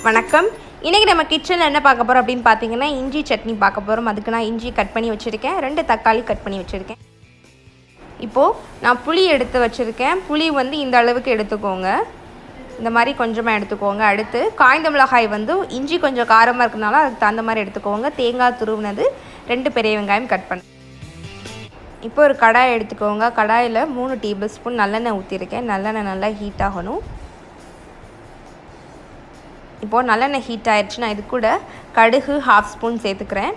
வணக்கம். இன்றைக்கி நம்ம கிச்சனில் என்ன பார்க்க போகிறோம் அப்படின்னு பார்த்தீங்கன்னா, இஞ்சி சட்னி பார்க்க போகிறோம். அதுக்கு நான் இஞ்சி கட் பண்ணி வச்சுருக்கேன், 2 தக்காளி கட் பண்ணி வச்சுருக்கேன். இப்போது நான் புளி எடுத்து வச்சுருக்கேன். புளி வந்து இந்த அளவுக்கு எடுத்துக்கோங்க, இந்த மாதிரி கொஞ்சமாக எடுத்துக்கோங்க. அடுத்து காய்ந்த மிளகாய் வந்து இஞ்சி கொஞ்சம் காரமாக இருக்கிறதுனால அதுக்கு தகுந்த மாதிரி எடுத்துக்கோங்க. தேங்காய் துருவினது 2 பெரிய வெங்காயம் கட் பண்ண. இப்போ ஒரு கடாய் எடுத்துக்கோங்க. கடாயில் 3 டேபிள் ஸ்பூன் நல்லெண்ணெய் ஊற்றிருக்கேன். நல்லெண்ணெய் நல்லா ஹீட் ஆகணும். இப்போது நல்லெண்ணெய் ஹீட் ஆயிடுச்சு. நான் இது கூட கடுகு 1/2 ஸ்பூன் சேர்த்துக்கிறேன்.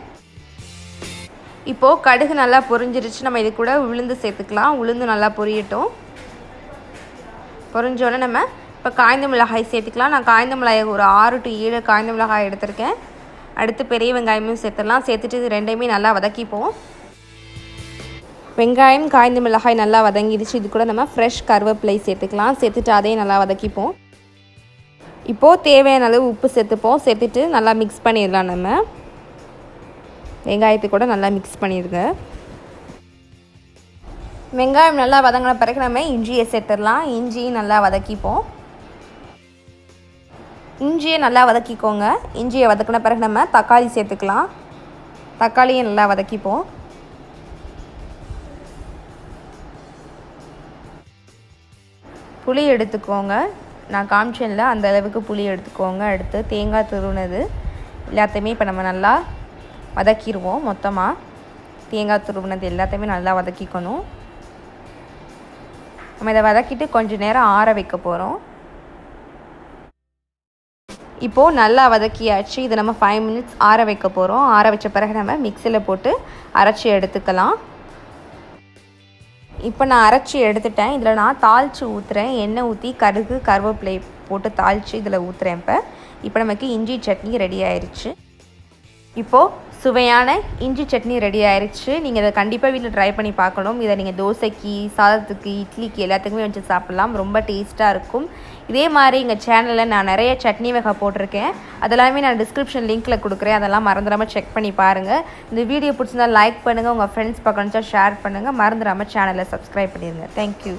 இப்போது கடுகு நல்லா பொரிஞ்சிருச்சு. நம்ம இது கூட உளுந்து சேர்த்துக்கலாம். உளுந்து நல்லா பொரியட்டும். பொரிஞ்சோடனே நம்ம இப்போ காய்ந்த மிளகாய் சேர்த்துக்கலாம். நான் காய்ந்த மிளகாய் ஒரு 6 to 7 காய்ந்த மிளகாய் எடுத்திருக்கேன். அடுத்து பெரிய வெங்காயமும் சேர்த்துடலாம். சேர்த்துட்டு இது ரெண்டையுமே நல்லா வதக்கிப்போம். வெங்காயம் காய்ந்த மிளகாய் நல்லா வதங்கிடுச்சு. இது கூட நம்ம ஃப்ரெஷ் கருவேப்பிலை சேர்த்துக்கலாம். சேர்த்துட்டு அதையும் நல்லா வதக்கிப்போம். இப்போது தேவையான அளவு உப்பு சேர்த்துப்போம். சேர்த்துட்டு நல்லா மிக்ஸ் பண்ணிடலாம். நம்ம வெங்காயத்தை கூட நல்லா மிக்ஸ் பண்ணிடுங்க. வெங்காயம் நல்லா வதங்கின பிறகு நம்ம இஞ்சியை சேர்த்துடலாம். இஞ்சியும் நல்லா வதக்கிப்போம். இஞ்சியை நல்லா வதக்கிக்கோங்க. இஞ்சியை வதக்கின பிறகு நம்ம தக்காளி சேர்த்துக்கலாம். தக்காளியை நல்லா வதக்கிப்போம். புளி எடுத்துக்கோங்க. நான் காமிச்சேன்ல அந்த அளவுக்கு புளி எடுத்துக்கோங்க. அடுத்து தேங்காய் துருவினது எல்லாத்தையுமே இப்போ நம்ம நல்லா வதக்கிடுவோம். மொத்தமாக தேங்காய் துருவினது எல்லாத்தையுமே நல்லா வதக்கிக்கணும். நம்ம இதை வதக்கிட்டு கொஞ்சம் நேரம் ஆற வைக்க போகிறோம். இப்போது நல்லா வதக்கியாச்சு. இதை நம்ம 5 minutes ஆற வைக்க போகிறோம். ஆற வச்ச பிறகு நம்ம மிக்சியில் போட்டு அரைச்சி எடுத்துக்கலாம். இப்போ நான் அரைச்சி எடுத்துட்டேன். இதில் நான் தாளித்து ஊற்றுறேன். எண்ணெய் ஊற்றி கடுகு கருவேப்பிலை போட்டு தாளித்து இதில் ஊற்றுறேன். இப்போ நமக்கு இஞ்சி சட்னி ரெடி ஆயிடுச்சு. இப்போது சுவையான இஞ்சி சட்னி ரெடி ஆயிடுச்சு. நீங்கள் இதை கண்டிப்பாக வீட்டில் ட்ரை பண்ணி பார்க்கணும். இதை நீங்கள் தோசைக்கு, சாதத்துக்கு, இட்லிக்கு எல்லாத்துக்குமே வச்சு சாப்பிட்லாம். ரொம்ப டேஸ்ட்டாக இருக்கும். இதே மாதிரி எங்கள் சேனலில் நான் நிறைய சட்னி வகை போட்டிருக்கேன். அதெல்லாமே நான் டிஸ்கிரிப்ஷன் லிங்க்கில் கொடுக்குறேன். அதெல்லாம் மறந்துடாமல் செக் பண்ணி பாருங்கள். இந்த வீடியோ பிடிச்சிருந்தால் லைக் பண்ணுங்கள். உங்கள் ஃப்ரெண்ட்ஸ் பக்கம்ச்சா ஷேர் பண்ணுங்கள். மறந்துடாமல் சேனலை சப்ஸ்கிரைப் பண்ணிடுங்க. தேங்க்யூ.